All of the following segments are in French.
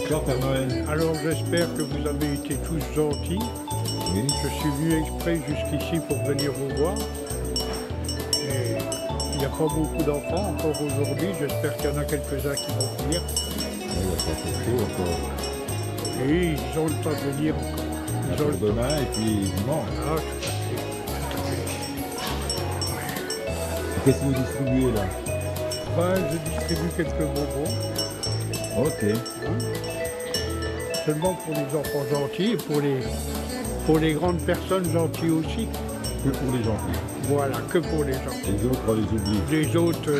Bonsoir Père Noël. Alors j'espère que vous avez été tous gentils. Oui. Je suis venu exprès jusqu'ici pour venir vous voir. Et il n'y a pas beaucoup d'enfants encore aujourd'hui. J'espère qu'il y en a quelques-uns qui vont venir. Il n'y a pas trop tôt encore. Et ils ont le temps de venir encore. Ils ont le temps. Demain et puis dimanche. Ah, tout à fait. Tout à fait. Qu'est-ce que vous distribuez là? Ben, je distribue quelques bonbons. Ok. Seulement pour les enfants gentils et pour les grandes personnes gentilles aussi. Que pour les gentils. Voilà, que pour les gentils. Les autres, on les oublie. Les autres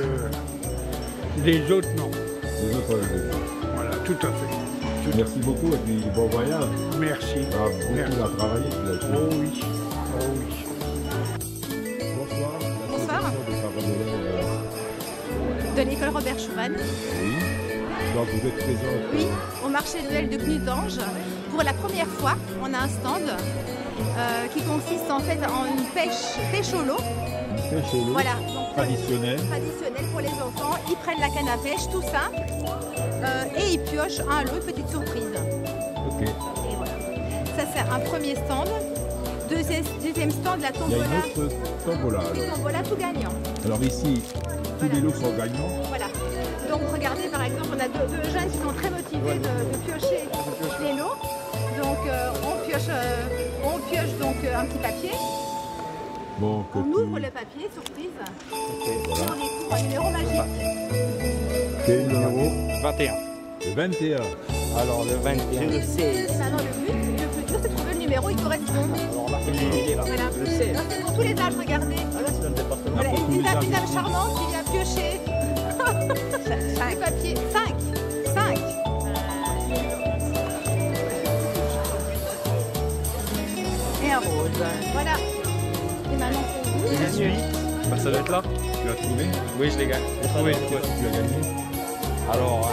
non. Les autres, on les oublie. Voilà, tout à fait. Merci beaucoup et puis bon voyage. Merci. Ah, beaucoup à travailler. Oh oui. Oh oui. Bonsoir. Bonsoir. De l'école Robert Schumann. Oui. Donc vous êtes présent. Oui, au marché de Noël de Knutange. Pour la première fois, on a un stand qui consiste en fait en une pêche au lot. Une pêche au lot. Voilà. Traditionnelle. Traditionnelle pour les enfants. Ils prennent la canne à pêche, tout simple, et ils piochent un lot, une petite surprise. Ok. Et voilà. Ça c'est un premier stand. Deuxième stand, la tombola. Il y a une autre tombola alors. Tombola tout gagnant. Alors ici, tous les lots sont gagnants. Voilà. Donc regardez par exemple, on a deux jeunes qui sont très motivés de piocher les lots. Donc on pioche donc un petit papier. Bon, On ouvre le papier, surprise. Ok, Et voilà. on découvre un numéro magique. Quel numéro? 21. Le 21. Alors le 21. Le 16. Et maintenant le plus dur c'est de trouver le numéro, il correspond. Alors là, il est là. Voilà. Le 16. Donc, c'est pour tous les âges, regardez. Ah là, c'est dans le département. Voilà, pour tous une les âges. dame charmante qui vient piocher. 5 papiers. 5. Et un rose. Voilà. Et maintenant pour vous. Et la suite. Bah, ça doit être là. Tu as trouvé? Oui, je l'ai gagné. J'ai trouvé. Tu as gagné? Alors,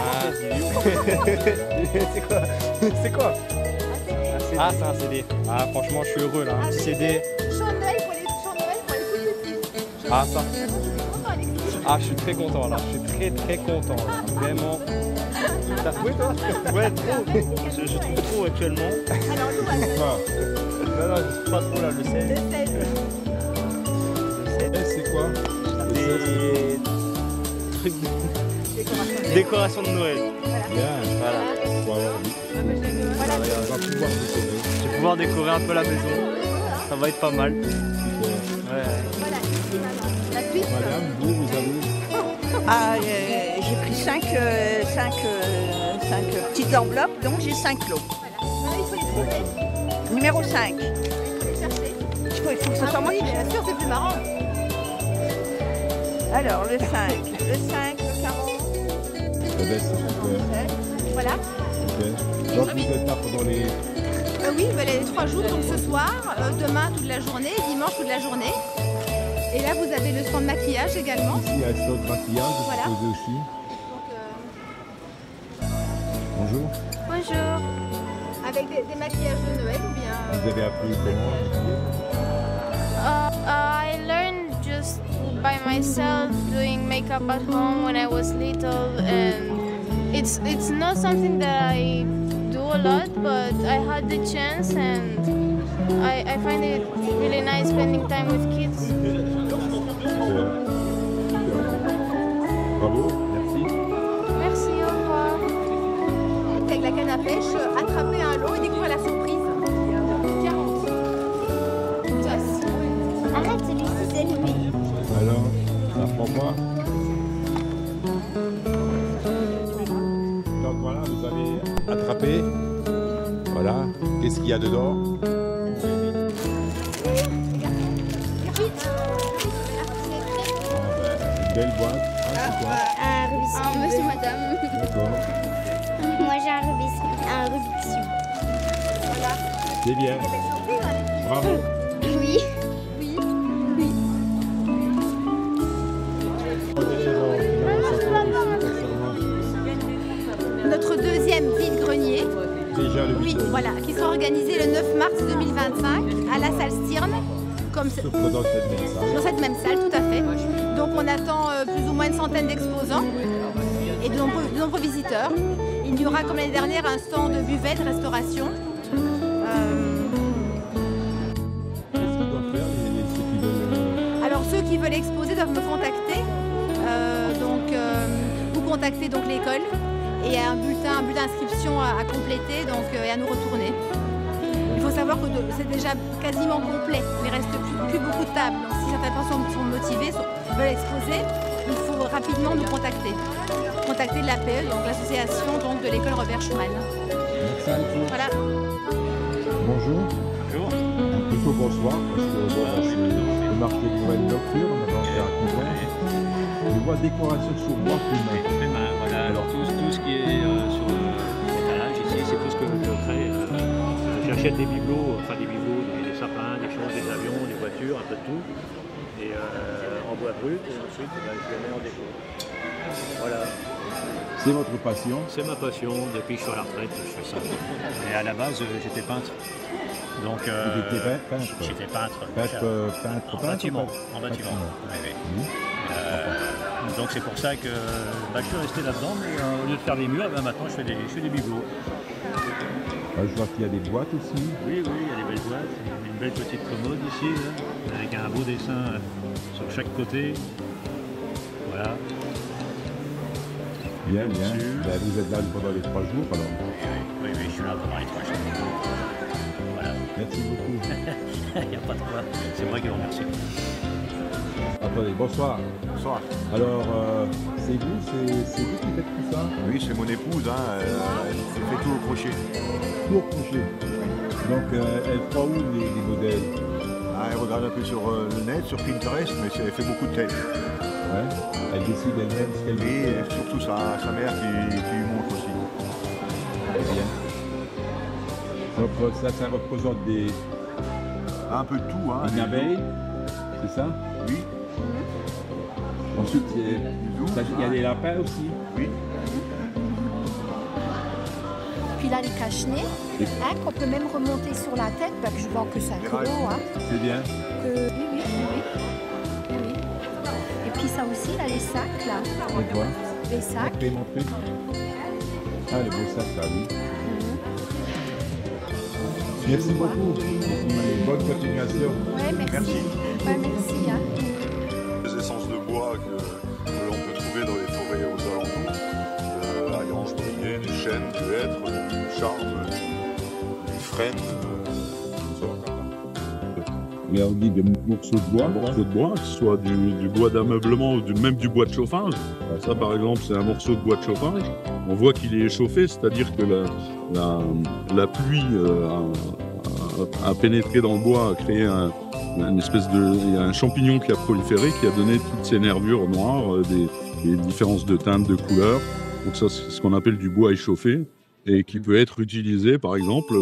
c'est quoi? C'est quoi? Ah, c'est un CD. Ah, franchement, je suis heureux là. Un petit CD. Chant de Noël pour les tout petits. Ah, ça. Je suis content, Alexis. Ah, je suis très content là. Je suis très content. Là. Vraiment. T'as trouvé toi? Ouais, trop. Je trouve trop actuellement. Alors, nous, on va Non, je trouve pas trop là, le 16. le 16. C'est quoi? Des trucs de décoration de Noël. Bien. Voilà. Faut avoir envie. Voilà. On va pouvoir décorer. Je vais pouvoir décorer un peu la maison. Ça va être pas mal. Super. Ouais. Voilà, ici, maintenant. La suite. Madame, vous avez? Ah, j'ai pris 5 petites enveloppes, donc j'ai 5 lots. Voilà. Maintenant, il faut les trouver. Numéro 5. Il faut les chercher. Il faut que ce soit Ah moi oui, qui bien sûr, c'est plus marrant. Alors, le 5, le 40. Eh ben, c'est super. Voilà. Ok. Donc vous êtes là pendant les... Oui, voilà, les 3 jours, donc ce soir, demain toute la journée, dimanche toute la journée. Et là, vous avez le stand maquillage également. Ici, à Stade Maquillage, vous Voilà. posez aussi. Donc, Bonjour. bonjour. Avec des maquillages de Noël ou bien Vous avez appris comment? I learned just by myself doing makeup at home when I was little, and it's not something that I do a lot, but I had the chance, and I find it really nice spending time with kids. Super. Bravo, merci. Merci, au revoir. avec la canne à pêche, attraper un lot et découvrir la surprise. 40. Arrête, c'est lui. Alors, ça prend pas? Donc voilà, vous avez attrapé. Voilà. Qu'est-ce qu'il y a dedans? Une belle boîte. Ah, c'est quoi? Un Rubik's Cube. Monsieur, madame. D'accord. Moi, j'ai un Rubik's Cube. C'est bien. Bravo. Oui. Notre deuxième vide-grenier, Déjà le oui, week-end. voilà, qui sera organisé le 9 mars 2025 à la salle Stirn, comme Sauf que dans cette même salle. dans cette même salle, tout à fait. Donc on attend plus ou moins une centaine d'exposants et de nombreux visiteurs. Il y aura comme l'année dernière un stand de buvet de restauration. Qu'est-ce qu'ils doivent faire, ceux qui veulent... Alors ceux qui veulent exposer doivent me contacter, vous contacter donc l'école et il y a un bulletin d'inscription à compléter et à nous retourner. Il faut savoir que c'est déjà quasiment complet, il ne reste plus beaucoup de tables. Donc si certaines personnes sont motivées, veulent exposer, il faut rapidement nous contacter. Contacter l'APE, donc l'association de l'école Robert Schumann. Merci beaucoup. Voilà. Bonjour. Bonjour. Plutôt bonsoir, parce que c'est le marché de Noël nocturne, on va en faire un couvert. Je vois décoration sur bois primaire. Voilà, alors tout ce qui est sur l'étalage ici, c'est tout ce que je crée. J'achète des bibelots, des sapins, des choses, des avions, des voitures, un peu de tout. Et en bois brut, et ensuite je les mets en déco. Voilà. C'est votre passion? C'est ma passion, depuis que je suis à la retraite, je fais ça. Et à la base, j'étais peintre. Donc, J'étais peintre. J'étais peintre. Peintre En bâtiment. En bâtiment. Oui, oui. Donc c'est pour ça que je suis resté là-dedans, mais au lieu de faire des murs, maintenant je fais des bibelots. Je vois qu'il y a des boîtes aussi. Oui, il y a des belles boîtes. Une belle petite commode ici, là, avec un beau dessin sur chaque côté. Voilà. Bien. Vous êtes là pendant les 3 jours alors? Oui, je suis là pendant les 3 jours. Voilà. Merci beaucoup. Il n'y a pas de quoi. C'est moi qui vous remercie. Attendez, bonsoir. Bonsoir. Alors, c'est vous qui faites tout ça? Oui, c'est mon épouse, elle fait tout au crochet. Tout au crochet. Donc, elle prend où les modèles? Elle regarde un peu sur le net, sur Pinterest, mais elle fait beaucoup de têtes. Ouais. Elle décide elle-même ce qu'elle veut. Et surtout sa mère qui lui montre aussi. Très bien. Donc, ça représente Un peu de tout, une abeille, c'est ça? Oui. Ensuite, il y a des lapins aussi. Oui. Puis là, les cache-nez, qu'on peut même remonter sur la tête, que je vois que c'est un colo. C'est bien. Oui. Et puis ça aussi, là, les sacs, là. On voit. Les sacs. Montrez. Ah, les beaux sacs, là, oui. Merci beaucoup. Bonne continuation. Ouais, merci. Ouais, merci. Les essences de bois que l'on peut trouver dans les forêts aux alentours, la grange brillée, des chênes, du hêtre, du charme, du frêne, tout ça. Mais on dit des morceaux de bois. Un morceau de bois, que ce soit du bois d'ameublement ou même du bois de chauffage. Ça, par exemple, c'est un morceau de bois de chauffage. On voit qu'il est échauffé, c'est-à-dire que la pluie a pénétré dans le bois, a créé il y a un champignon qui a proliféré, qui a donné toutes ces nervures noires, des différences de teintes, de couleurs. Donc ça, c'est ce qu'on appelle du bois échauffé et qui peut être utilisé, par exemple,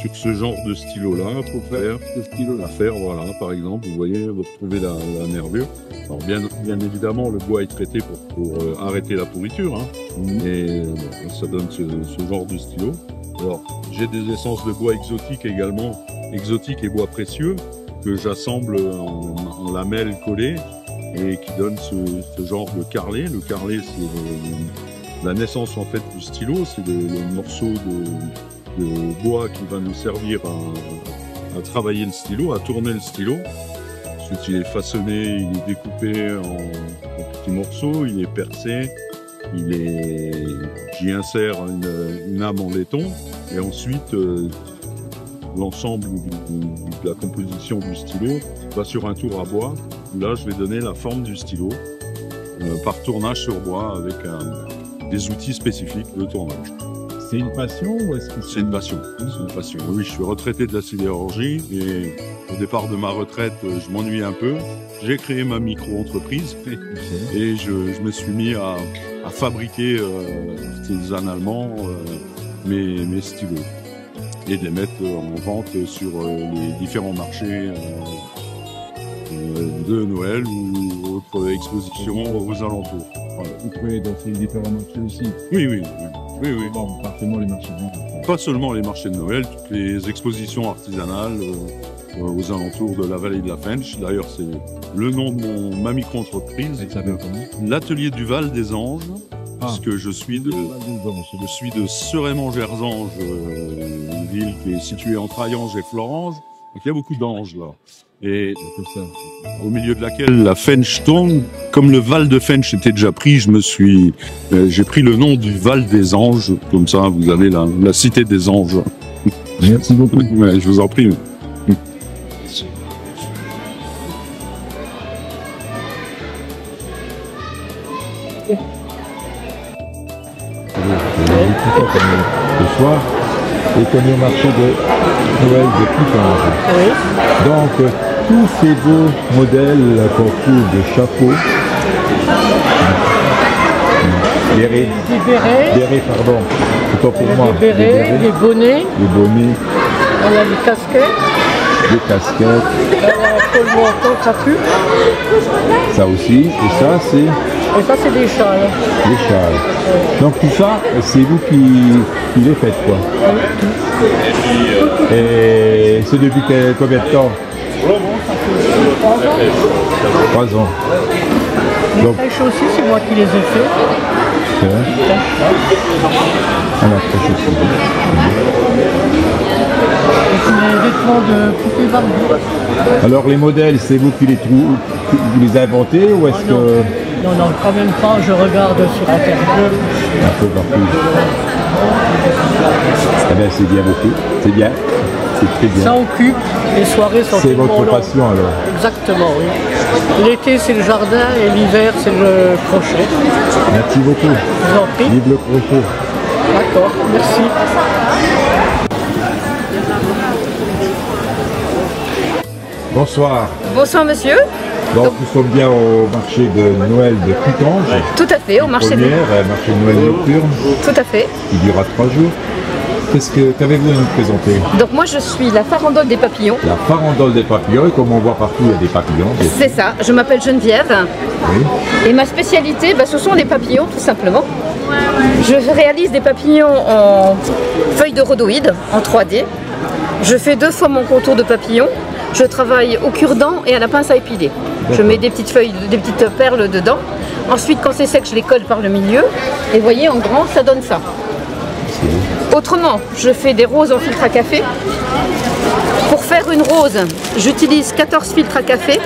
sur ce genre de stylo-là, pour faire ce stylo-là. Voilà, par exemple, vous voyez, vous retrouvez la nervure. Alors bien évidemment, le bois est traité pour arrêter la pourriture, et ça donne ce genre de stylo. Alors, j'ai des essences de bois exotiques également, exotiques et bois précieux, que j'assemble en lamelles collées et qui donnent ce genre de carrelet. Le carrelet, c'est la naissance en fait du stylo, c'est le morceau de bois qui va nous servir à travailler le stylo, à tourner le stylo. Ensuite, il est façonné, il est découpé en petits morceaux, il est percé, j'y insère une âme en laiton, et ensuite l'ensemble de la composition du stylo va sur un tour à bois. Là, je vais donner la forme du stylo par tournage sur bois avec des outils spécifiques de tournage. C'est une passion ou est-ce que c'est une passion? C'est une passion. Oui, je suis retraité de la sidérurgie et au départ de ma retraite, je m'ennuie un peu. J'ai créé ma micro-entreprise et je me suis mis à fabriquer artisanalement mes stylos et de les mettre en vente sur les différents marchés de Noël ou autres expositions aux alentours. Voilà. Vous pouvez dans ces différents marchés aussi? Oui. Bon, pas seulement les marchés de Noël. Pas seulement les marchés de Noël, toutes les expositions artisanales aux alentours de la vallée de la Fench. D'ailleurs, c'est le nom de ma micro-entreprise. Elle s'appelle comment? L'atelier du Val des Anges, puisque je suis de Serémont-Gersange, une ville qui est située entre Hayange et Florange. Donc il y a beaucoup d'anges là. Et au milieu de laquelle la Fench tourne. Comme le Val de Fench était déjà pris, j'ai pris le nom du Val des Anges. Comme ça, vous avez la cité des anges. Merci beaucoup. Ouais, je vous en prie. Ce soir, et qu'on est au marché de Noël de Coutances. Oui. Donc, tous ces beaux modèles qu'on trouve de chapeaux, bérets, pardon, c'est pas pour moi. Des bérets, des bonnets. Des bonnets. On a des casquettes. Des casquettes. Pour le menton, ça pue. Ça aussi. Et ça, c'est... Et ça, c'est des châles. Des châles. Donc tout ça, c'est vous qui les faites, quoi. Et c'est depuis combien de temps? 3 ans. Les crèches aussi, c'est moi qui les ai fait. C'est vrai? Ah, la crèche aussi. Et puis les vêtements de poupées Barbie. Alors les modèles, c'est vous qui les trouvez, vous les inventez ou est-ce que... Non, quand même pas, je regarde sur Internet. Un peu partout. Eh bien, c'est bien beaucoup. C'est bien. C'est très bien. Ça occupe, les soirées sont C'est votre passion alors? Exactement, oui. L'été, c'est le jardin et l'hiver, c'est le crochet. Merci beaucoup. Je vous en prie. Vive le crochet. D'accord, merci. Bonsoir. Bonsoir monsieur. Donc nous sommes bien au marché de Noël de Coutances. Tout à fait, au marché de marché de Noël nocturne. Tout à fait. Il durera 3 jours. Qu'avez-vous à nous présenter? Donc moi je suis la farandole des papillons. La farandole des papillons, et comme on voit partout, il y a des papillons. C'est ça, je m'appelle Geneviève. Oui. Et ma spécialité, ce sont les papillons tout simplement. Je réalise des papillons en feuilles de rhodoïdes, en 3D. Je fais 2 fois mon contour de papillon. Je travaille au cure-dent et à la pince à épiler. Je mets des petites feuilles, des petites perles dedans. Ensuite, quand c'est sec, je les colle par le milieu. Et vous voyez, en grand, ça donne ça. Autrement, je fais des roses en filtre à café. Pour faire une rose, j'utilise 14 filtres à café,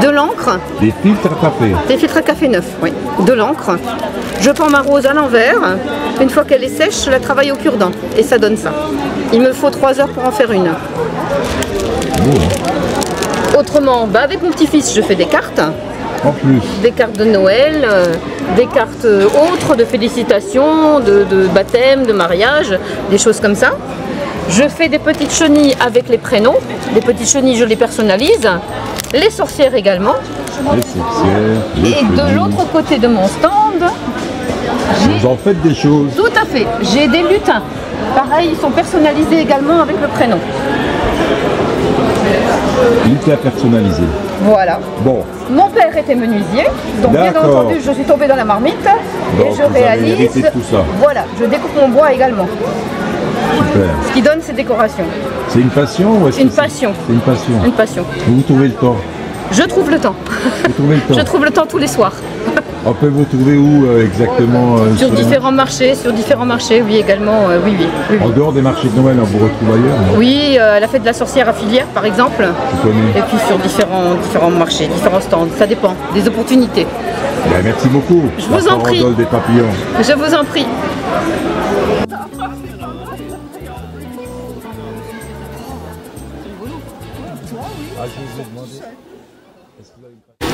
de l'encre. Des filtres à café? Des filtres à café neufs, oui. De l'encre. Je pends ma rose à l'envers. Une fois qu'elle est sèche, je la travaille au cure-dent. Et ça donne ça. Il me faut 3 heures pour en faire une. Autrement, avec mon petit-fils, je fais des cartes. En plus. Des cartes de Noël, des cartes autres de félicitations, de baptême, de mariage, des choses comme ça. Je fais des petites chenilles avec les prénoms. Les petites chenilles, je les personnalise. Les sorcières également. Les sorcières, les chenilles. De l'autre côté de mon stand, vous en faites des choses? Tout à fait. J'ai des lutins. Pareil, ils sont personnalisés également avec le prénom. Lutin personnalisé. Voilà. Bon. Mon père était menuisier, donc bien entendu, je suis tombée dans la marmite donc, et je réalise. Tout ça. Voilà, je découpe mon bois également. Super. Ce qui donne ces décorations. C'est une passion ou est-ce Une passion. C'est une passion. Une passion. Vous trouvez le temps? Je trouve le temps. Vous trouvez le temps? Je trouve le temps tous les soirs. On peut vous trouver où exactement? Sur différents marchés, oui également, oui. En dehors des marchés de Noël, on vous retrouve ailleurs? Oui, à la fête de la sorcière à Filière par exemple. Je connais. Et puis sur différents marchés, différents stands, ça dépend, des opportunités. Ben, merci beaucoup. Je vous en prie. Des papillons. Je vous en prie.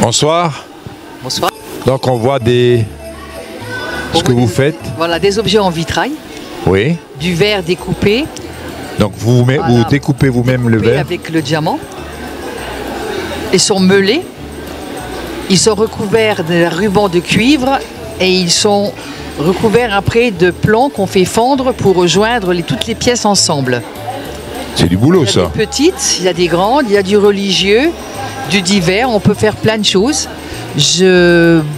Bonsoir. Bonsoir. Donc on voit ce que vous faites. Voilà, des objets en vitrail. Oui. Du verre découpé. Donc vous découpez vous-même le verre. Avec le diamant. Ils sont meulés. Ils sont recouverts de rubans de cuivre et ils sont recouverts après de plomb qu'on fait fondre pour rejoindre toutes les pièces ensemble. C'est du boulot ça. Il y a des petites, il y a des grandes, il y a du religieux, du divers, on peut faire plein de choses.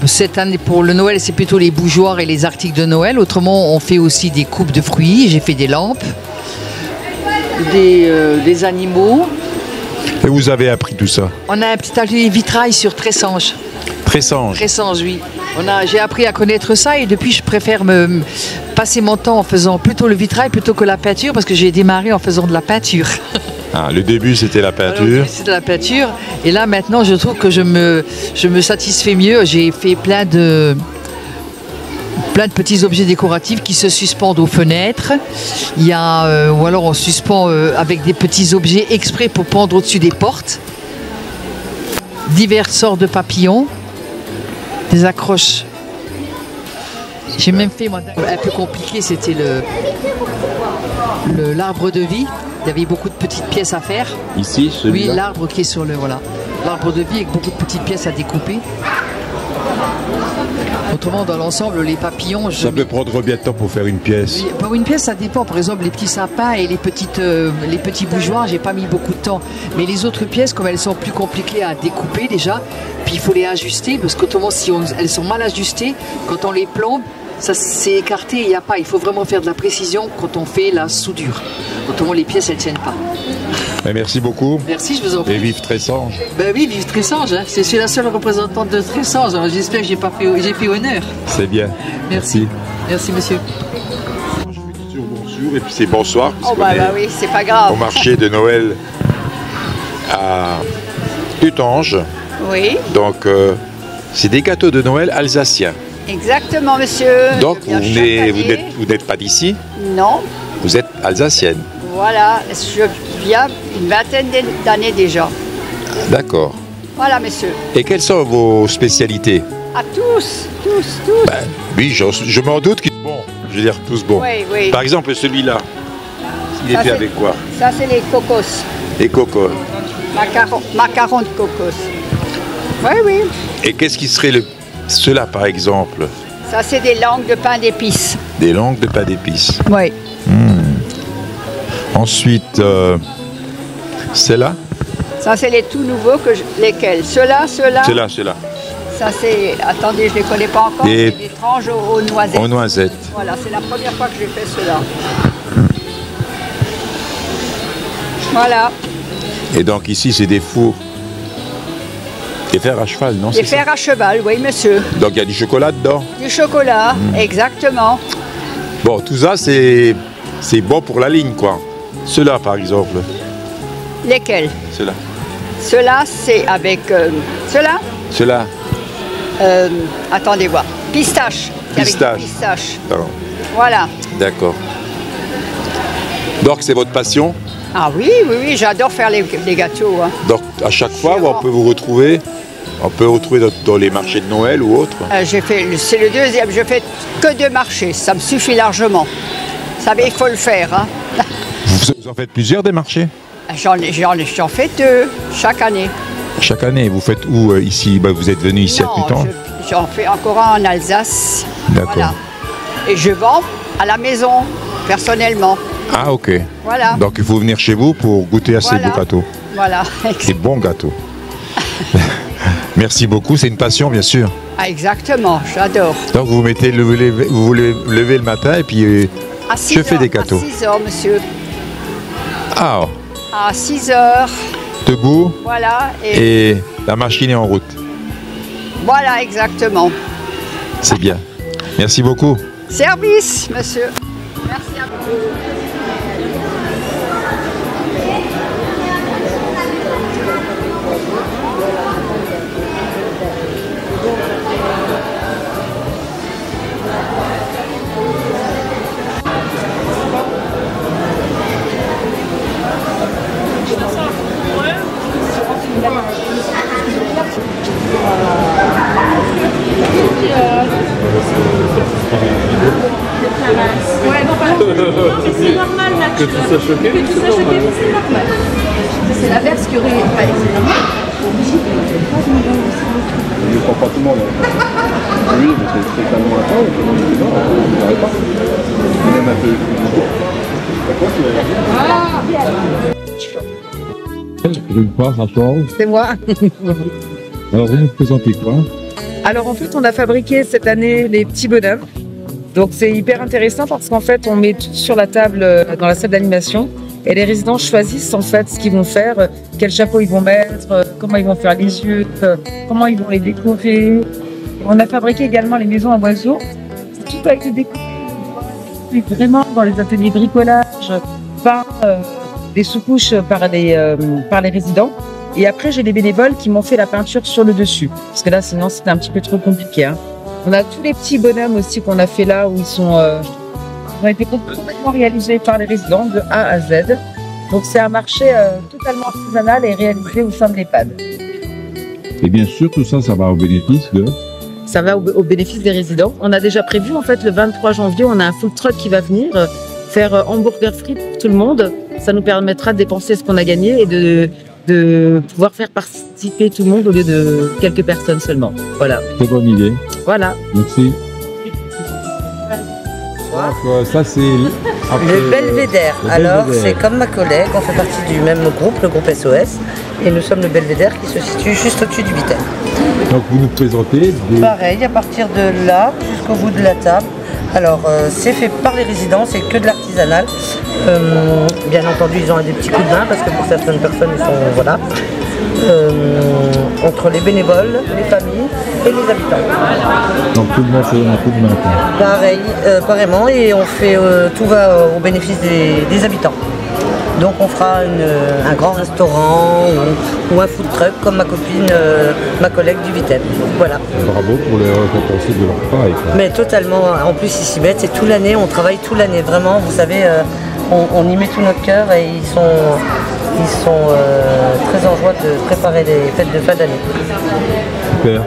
Cette année pour le Noël, c'est plutôt les bougeoirs et les articles de Noël. Autrement, on fait aussi des coupes de fruits, j'ai fait des lampes, des animaux. Et vous avez appris tout ça? On a un petit atelier vitrail sur Tressange. Tressange. Tressange, oui. J'ai appris à connaître ça et depuis je préfère me passer mon temps en faisant plutôt le vitrail plutôt que la peinture parce que j'ai démarré en faisant de la peinture. Ah, le début c'était la peinture. C'est de la peinture et là maintenant je trouve que je me satisfais mieux. J'ai fait plein de petits objets décoratifs qui se suspendent aux fenêtres. Il y a, ou alors on suspend avec des petits objets exprès pour pendre au-dessus des portes. Diverses sortes de papillons. Des accroches. J'ai même fait moi, un peu compliqué, c'était l'arbre de vie. Il y avait beaucoup de petites pièces à faire. Ici, celui-là. Oui, l'arbre qui est sur l'arbre de vie avec beaucoup de petites pièces à découper. Autrement, dans l'ensemble, les papillons... Ça peut prendre bien de temps pour faire une pièce? Oui, pour une pièce, ça dépend. Par exemple, les petits sapins et les petits bougeoirs, j'ai pas mis beaucoup de temps. Mais les autres pièces, comme elles sont plus compliquées à découper déjà, puis il faut les ajuster, parce qu'autrement, si elles sont mal ajustées, quand on les plombe, ça s'est écarté, il n'y a pas. Il faut vraiment faire de la précision quand on fait la soudure. Autrement, les pièces, elles ne tiennent pas. Merci beaucoup. Merci, je vous en prie. Et vive Tressange. Ben oui, vive Tressange. Hein. Je suis la seule représentante de Tressange. Alors j'espère que j'ai fait honneur. C'est bien. Merci. Merci, monsieur. Je vous dis toujours bonjour et puis c'est bonsoir. Oh bah oui, c'est pas grave. Au marché de Noël à Tutange. Oui. Donc c'est des gâteaux de Noël alsaciens. Exactement, monsieur. Donc vous n'êtes pas d'ici? Non. Vous êtes alsacienne? Voilà, je viens une vingtaine d'années déjà. D'accord. Voilà, monsieur. Et quelles sont vos spécialités? À tous. Ben, oui, je m'en doute qu'ils sont bons. Je veux dire, tous bons. Oui, oui. Par exemple, celui-là, il est fait avec quoi? Ça, c'est les cocos. Les cocos. Macarons de cocos. Oui, oui. Et qu'est-ce qui serait cela, par exemple? Ça, c'est des langues de pain d'épices. Des langues de pain d'épices. Oui. Ensuite, c'est-là? Ça, c'est les tout nouveaux. Lesquels? Ceux-là. Ceux-là. Ça, c'est... Attendez, je ne les connais pas encore. C'est des tranches aux noisettes. Aux noisettes. Voilà, c'est la première fois que j'ai fait cela. Voilà. Et donc ici, c'est des fours. Des fers à cheval, non? Des fers à cheval, oui, monsieur. Donc il y a du chocolat dedans? Du chocolat, exactement. Bon, tout ça, c'est bon pour la ligne, quoi. Ceux-là, par exemple. Lesquels? Ceux-là. Ceux-là, c'est avec... Ceux-là? Ceux-là. Attendez voir. Pistache. Pistache. Pistache. Pardon. Voilà. D'accord. Donc c'est votre passion? Ah oui, j'adore faire les gâteaux. Hein. Donc à chaque fois, on peut vous retrouver? On peut retrouver dans les marchés de Noël ou autres? C'est le deuxième. Je fais que 2 marchés. Ça me suffit largement. Vous savez, il faut le faire. Hein. Vous en faites plusieurs des marchés? J'en fais 2 chaque année. Chaque année, vous faites où ici? Vous êtes venu ici à Tutange? J'en fais encore un en Alsace. D'accord. Voilà. Et je vends à la maison, personnellement. Ah ok. Voilà. Donc il faut venir chez vous pour goûter à ces beaux gâteaux. Voilà. Des bons gâteaux. Merci beaucoup, c'est une passion bien sûr. Ah, exactement, j'adore. Donc vous vous levez le matin et puis je fais des gâteaux. À 6 heures, monsieur. Ah. À 6 heures. Debout. Voilà. Et la machine est en route. Voilà, exactement. C'est bien. Merci beaucoup. Service, monsieur. Merci à vous. Ouais, non, pas mais c'est normal là. Que tu sois choqué, c'est normal. C'est l'inverse qui aurait. C'est normal. Je ne prends pas tout le monde. Oui, mais c'est totalement un temps. Non, on n'arrête pas. Même un peu. Je me crois, Rachel. C'est moi. Alors, vous nous présentez quoi? Alors, en fait, on a fabriqué cette année les petits bonhommes. Donc, c'est hyper intéressant parce qu'en fait, on met tout sur la table, dans la salle d'animation. Et les résidents choisissent en fait ce qu'ils vont faire, quel chapeau ils vont mettre, comment ils vont faire les yeux, comment ils vont les décorer. On a fabriqué également les maisons à oiseaux. Tout a été décoré vraiment dans les ateliers de bricolage, par des sous-couches par les résidents. Et après, j'ai des bénévoles qui m'ont fait la peinture sur le dessus. Parce que là, sinon, c'était un petit peu trop compliqué. Hein. On a tous les petits bonhommes aussi qu'on a fait là, où ils ont été complètement réalisés par les résidents de A à Z. Donc c'est un marché totalement artisanal et réalisé au sein de l'EHPAD. Et bien sûr, tout ça, ça va au bénéfice de... Ça va au bénéfice des résidents. On a déjà prévu, en fait, le 23 janvier, on a un food truck qui va venir faire hamburger frites pour tout le monde. Ça nous permettra de dépenser ce qu'on a gagné et de pouvoir faire participer tout le monde au lieu de quelques personnes seulement. Voilà. Très bonne idée. Voilà. Merci. Donc, ça, c'est... Le Belvédère. Alors, c'est comme ma collègue, on fait partie du même groupe, le groupe SOS. Et nous sommes le Belvédère qui se situe juste au-dessus du Vittel. Donc, vous nous présentez des... Pareil, à partir de là jusqu'au bout de la table. Alors, c'est fait par les résidents, c'est que de l'artisanal. Bien entendu, ils ont des petits coups de main parce que pour certaines personnes, ils sont... Voilà. Entre les bénévoles, les familles et les habitants. Donc tout le monde fait un coup de main. Pareil, pareillement, et on fait tout va au bénéfice des habitants. Donc on fera un grand restaurant ou un food truck comme ma copine, ma collègue du Vittel. Voilà. Bravo pour les récompenser de leur travail. Mais totalement, en plus ils s'y mettent, c'est toute l'année, on travaille toute l'année, vraiment, vous savez, on y met tout notre cœur et ils sont très en joie de préparer les fêtes de fin d'année. Super.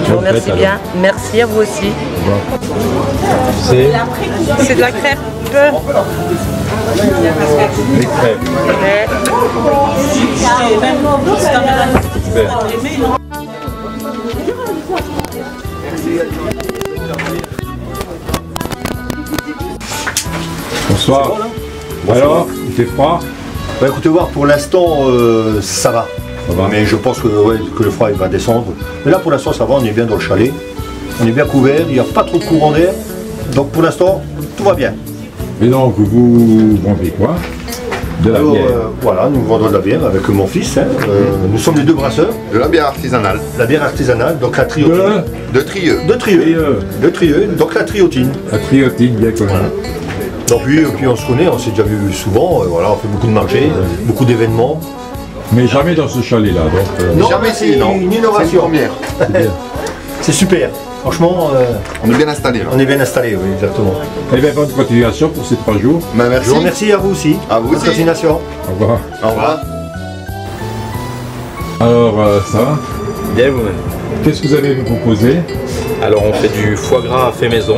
Je vous remercie bien. Merci à vous aussi. C'est de la crêpe. Les crêpes. Super. Bonsoir. Alors, il fait froid? Bah, écoutez voir, pour l'instant ça va. Mais je pense que le froid il va descendre. Mais là pour l'instant ça va, on est bien dans le chalet. On est bien couvert, il n'y a pas trop de courant d'air. Donc pour l'instant, tout va bien. Et donc vous vendez quoi? De la bière. Voilà, nous vendons de la bière avec mon fils. Hein. Nous sommes les deux brasseurs. De la bière artisanale. La bière artisanale, donc la triotine. De Trieux. De Trieux, donc la triotine. La triotine, bien connue. Voilà. Donc puis on se connaît, on s'est déjà vu souvent, voilà, on fait beaucoup de marchés, beaucoup d'événements. Mais jamais dans ce chalet-là, donc... Non, jamais c'est une innovation. C'est super, franchement... on est bien installé. On est bien installé, oui, exactement. Et bien, bonne continuation pour ces 3 jours. Merci. Je vous remercie à vous aussi. À vous bonne aussi. continuation. Au revoir. Au revoir. Alors, ça va? Bien vous-même. Qu'est-ce que vous allez nous proposer? Alors on fait du foie gras fait maison,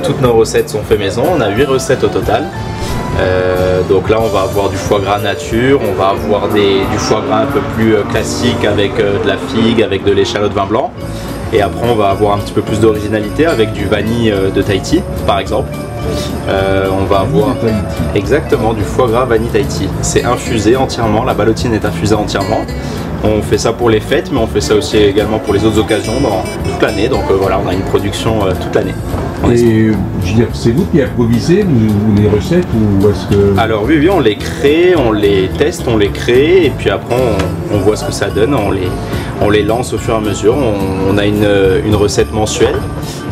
toutes nos recettes sont fait maison, on a 8 recettes au total. Donc là on va avoir du foie gras nature, on va avoir du foie gras un peu plus classique avec de la figue, avec de l'échalote vin blanc. Et après on va avoir un petit peu plus d'originalité avec du vanille de Tahiti par exemple. On va avoir exactement du foie gras vanille Tahiti. C'est infusé entièrement, la ballotine est infusée entièrement. On fait ça pour les fêtes, mais on fait ça aussi également pour les autres occasions dans toute l'année. Donc voilà, on a une production toute l'année. Et je veux dire, c'est vous qui improvisez les recettes ou est-ce que... Alors oui, on les crée, on les teste, on les crée et puis après on voit ce que ça donne, on les lance au fur et à mesure. On a une recette mensuelle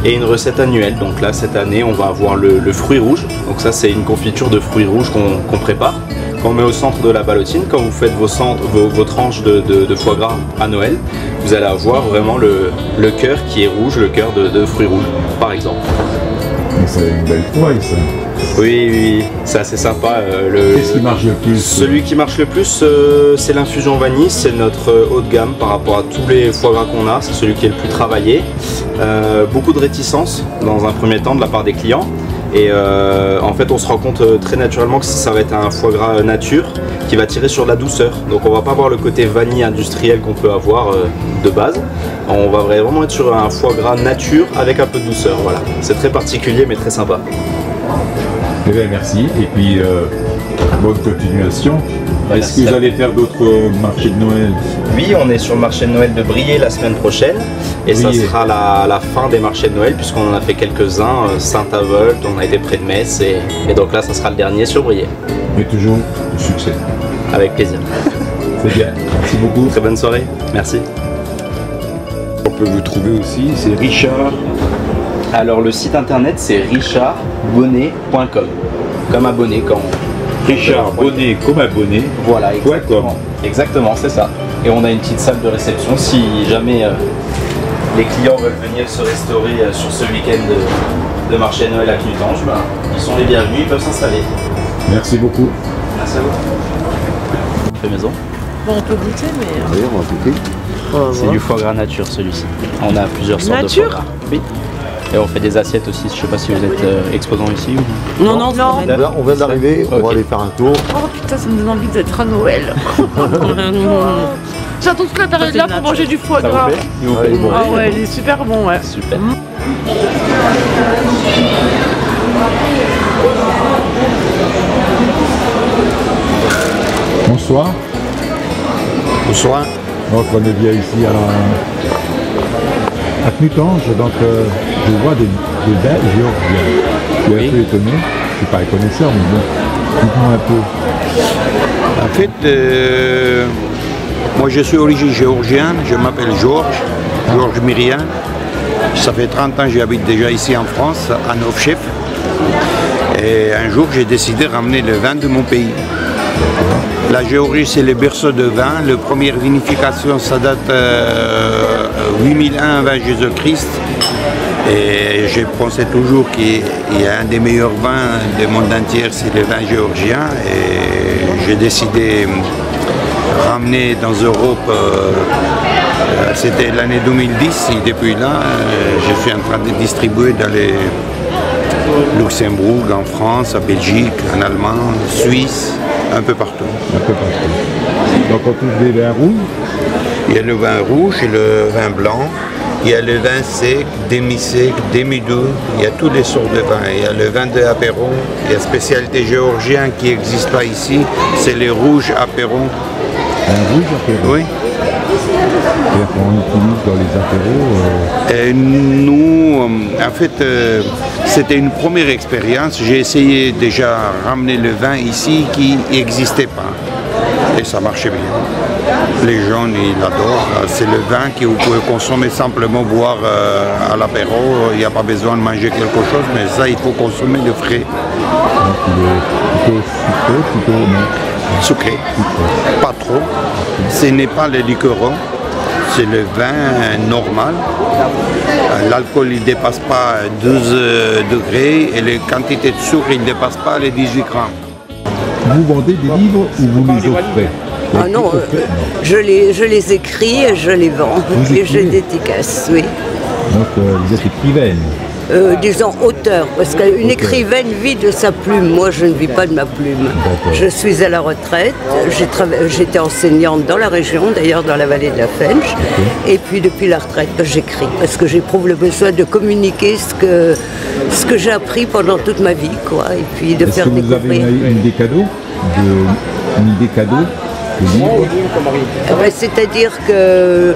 et une recette annuelle. Donc là cette année on va avoir le fruit rouge. Donc ça c'est une confiture de fruits rouges qu'on prépare, qu'on met au centre de la ballotine. Quand vous faites vos tranches de foie gras à Noël, vous allez avoir vraiment le cœur qui est rouge, le cœur de fruits rouges par exemple. C'est une belle trouvaille ça. Oui, c'est assez sympa. Qu'est-ce qui marche le plus? Celui qui marche le plus, c'est l'infusion vanille. C'est notre haut de gamme par rapport à tous les foie gras qu'on a. C'est celui qui est le plus travaillé. Beaucoup de réticence dans un premier temps de la part des clients. Et en fait, on se rend compte très naturellement que ça va être un foie gras nature qui va tirer sur la douceur. Donc on va pas avoir le côté vanille industriel qu'on peut avoir de base. On va vraiment être sur un foie gras nature avec un peu de douceur. Voilà, c'est très particulier mais très sympa. Eh bien, merci et puis bonne continuation. Est-ce que vous allez faire d'autres marchés de Noël? Oui, on est sur le marché de Noël de Briey la semaine prochaine et ça sera la fin des marchés de Noël puisqu'on en a fait quelques-uns, Saint-Avold, on a été près de Metz et donc là ça sera le dernier sur Briey. Et toujours du succès. Avec plaisir. C'est bien. Merci beaucoup. Très bonne soirée. Merci. On peut vous trouver aussi, c'est Richard. Alors le site internet c'est richardbonnet.com. Comme abonné quand. Richard Bonnet comme abonné. Voilà, exactement. Exactement, c'est ça. Et on a une petite salle de réception si jamais les clients veulent venir se restaurer sur ce week-end de marché Noël à Knutange, ben, ils sont les bienvenus, ils peuvent s'installer. Merci beaucoup. Merci à vous. Fait maison. Bon, on peut goûter, mais... Oui, on va goûter. C'est du foie gras nature celui-ci. On a plusieurs sortes de foie gras. Oui. Et on fait des assiettes aussi, je ne sais pas si vous êtes exposant ici ou... Non, non, non. On vient d'arriver, on va aller faire un tour. Oh putain, ça me donne envie d'être à Noël. J'attends toute la période là pour manger du foie gras. Ah ouais, il est super bon, ouais. Super. Bonsoir. Bonsoir. Donc on est bien ici à Knutange, donc je vois des vins géorgiens. Je suis un peu étonné, je ne suis pas un connaisseur, mais bon, dites-moi un peu. En fait, moi je suis d'origine géorgienne, je m'appelle Georges Myrian. Ça fait 30 ans que j'habite déjà ici en France, à Novchef. Et un jour j'ai décidé de ramener le vin de mon pays. La Géorgie c'est le berceau de vin, la première vinification ça date 8001 avant Jésus-Christ. Et je pensais toujours qu'il y a un des meilleurs vins du monde entier, c'est le vin géorgien. Et j'ai décidé de ramener dans l'Europe, c'était l'année 2010, et depuis là, je suis en train de distribuer dans les Luxembourg, en France, en Belgique, en Allemagne, en Suisse, un peu partout. Un peu partout. Donc on trouve des vins rouges. Il y a le vin rouge et le vin blanc. Il y a le vin sec, demi-sec, demi-doux. Il y a toutes les sortes de vins. Il y a le vin de apéro. Il y a la spécialité géorgienne qui n'existe pas ici. C'est le rouge apéro. Un rouge apéro? Oui. C'est-à-dire qu'on utilise dans les apéros Nous, en fait, c'était une première expérience. J'ai essayé déjà de ramener le vin ici qui n'existait pas. Et ça marchait bien. Les gens, ils l'adorent. C'est le vin que vous pouvez consommer simplement, boire à l'apéro. Il n'y a pas besoin de manger quelque chose, mais ça, il faut consommer le frais. Donc il est plutôt sucré, plutôt non. Sucré. Pas trop. Ce n'est pas le liquoreux. C'est le vin normal. L'alcool il ne dépasse pas 12 degrés et la quantité de sucre il ne dépasse pas les 18 grammes. Vous vendez des livres ou vous les offrez? Ah non, je les écris et je les vends. Et je les dédicace, oui. Donc vous êtes écrivaine? Disons auteur, parce qu'une écrivaine vit de sa plume. Moi, je ne vis pas de ma plume. Je suis à la retraite. J'étais enseignante dans la région, d'ailleurs dans la vallée de la Fench. Et puis depuis la retraite, j'écris, parce que j'éprouve le besoin de communiquer ce que j'ai appris pendant toute ma vie, quoi. Et puis de faire découvrir. Est-ce que vous avez une idée cadeau de livres? C'est-à-dire que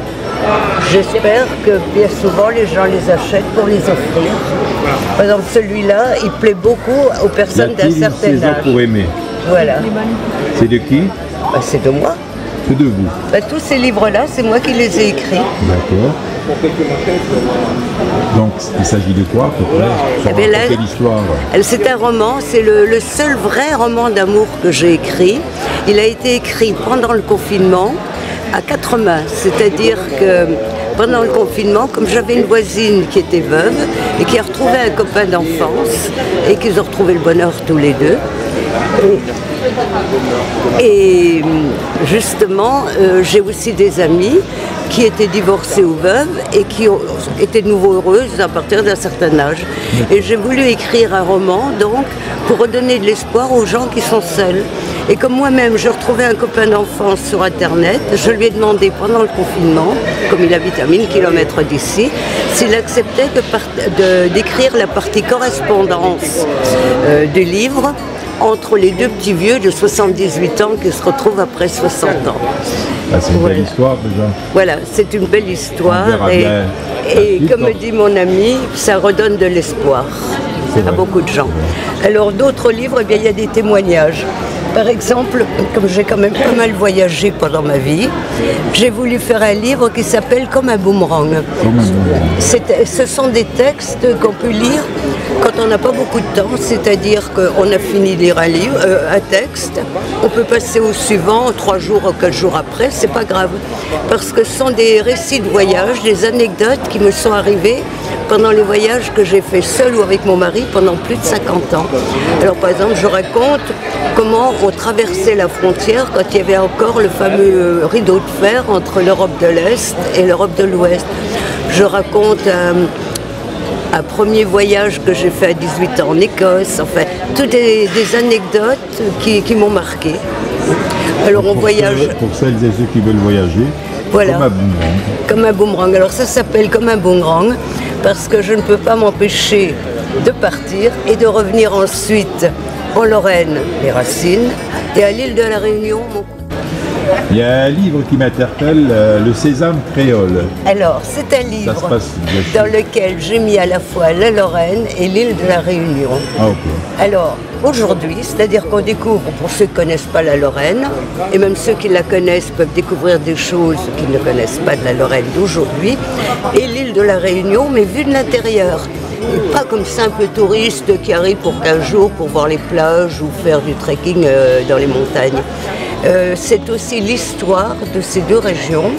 j'espère que bien souvent les gens les achètent pour les offrir. Par exemple, celui-là, il plaît beaucoup aux personnes d'un certain âge. Pour aimer. Voilà. C'est de qui? C'est de moi. C'est de vous? Tous ces livres-là, c'est moi qui les ai écrits. D'accord. Donc, il s'agit de quoi, à peu près? Quelle histoire? C'est un roman, c'est le seul vrai roman d'amour que j'ai écrit. Il a été écrit pendant le confinement, à 4 mains, c'est-à-dire que pendant le confinement, comme j'avais une voisine qui était veuve et qui a retrouvé un copain d'enfance et qu'ils ont retrouvé le bonheur tous les deux. Et justement, j'ai aussi des amis qui étaient divorcées ou veuves et qui étaient de nouveau heureuses à partir d'un certain âge. Et j'ai voulu écrire un roman, donc, pour redonner de l'espoir aux gens qui sont seuls. Et comme moi-même, je retrouvais un copain d'enfance sur Internet, je lui ai demandé pendant le confinement, comme il habite à 1000 km d'ici, s'il acceptait d'écrire la partie correspondance du livre entre les deux petits vieux de 78 ans qui se retrouvent après 60 ans. C'est une belle histoire déjà. Voilà, c'est une belle histoire et comme me dit mon ami, ça redonne de l'espoir à beaucoup de gens. Alors d'autres livres, eh bien, il y a des témoignages. Par exemple, comme j'ai quand même pas mal voyagé pendant ma vie, j'ai voulu faire un livre qui s'appelle Comme un boomerang. Ce sont des textes qu'on peut lire quand on n'a pas beaucoup de temps, c'est-à-dire qu'on a fini de lire un texte, on peut passer au suivant 3 jours ou 4 jours après, c'est pas grave. Parce que ce sont des récits de voyage, des anecdotes qui me sont arrivées pendant les voyages que j'ai fait seul ou avec mon mari pendant plus de 50 ans. Alors par exemple, je raconte comment on traversait la frontière quand il y avait encore le fameux rideau de fer entre l'Europe de l'Est et l'Europe de l'Ouest. Je raconte un premier voyage que j'ai fait à 18 ans en Écosse, enfin, toutes des anecdotes qui m'ont marqué. Alors on voyage... Pour celles et ceux qui veulent voyager, voilà. Comme un boomerang. Comme un boomerang. Alors ça s'appelle Comme un boomerang parce que je ne peux pas m'empêcher de partir et de revenir ensuite en Lorraine, les racines, et à l'île de la Réunion, mon... Il y a un livre qui m'interpelle, Le Sésame créole. Alors, c'est un livre dans lequel j'ai mis à la fois la Lorraine et l'île de la Réunion. Ah, ok. Alors, aujourd'hui, c'est-à-dire qu'on découvre, pour ceux qui ne connaissent pas la Lorraine, et même ceux qui la connaissent peuvent découvrir des choses qu'ils ne connaissent pas de la Lorraine d'aujourd'hui, et l'île de la Réunion, mais vue de l'intérieur. Et pas comme simple touriste qui arrive pour 15 jours pour voir les plages ou faire du trekking dans les montagnes. C'est aussi l'histoire de ces deux régions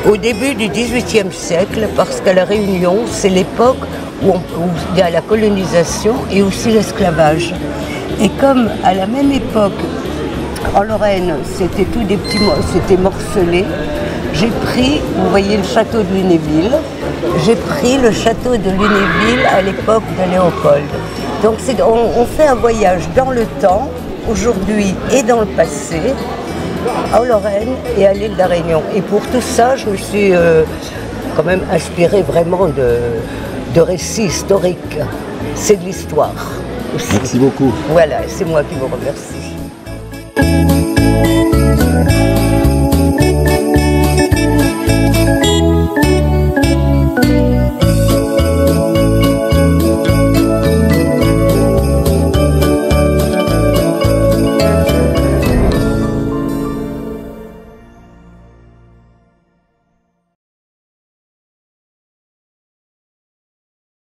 au début du XVIIIe siècle, parce qu'à La Réunion, c'est l'époque où il y a la colonisation et aussi l'esclavage. Et comme à la même époque, en Lorraine, c'était tout des petits, c'était morcelé, j'ai pris, vous voyez le château de Lunéville, j'ai pris le château de Lunéville à l'époque de Léopold. Donc on fait un voyage dans le temps, aujourd'hui et dans le passé, en Lorraine et à l'île de la Réunion. Et pour tout ça, je me suis quand même inspirée vraiment de récits historiques. C'est de l'histoire aussi. Merci beaucoup. Voilà, c'est moi qui vous remercie.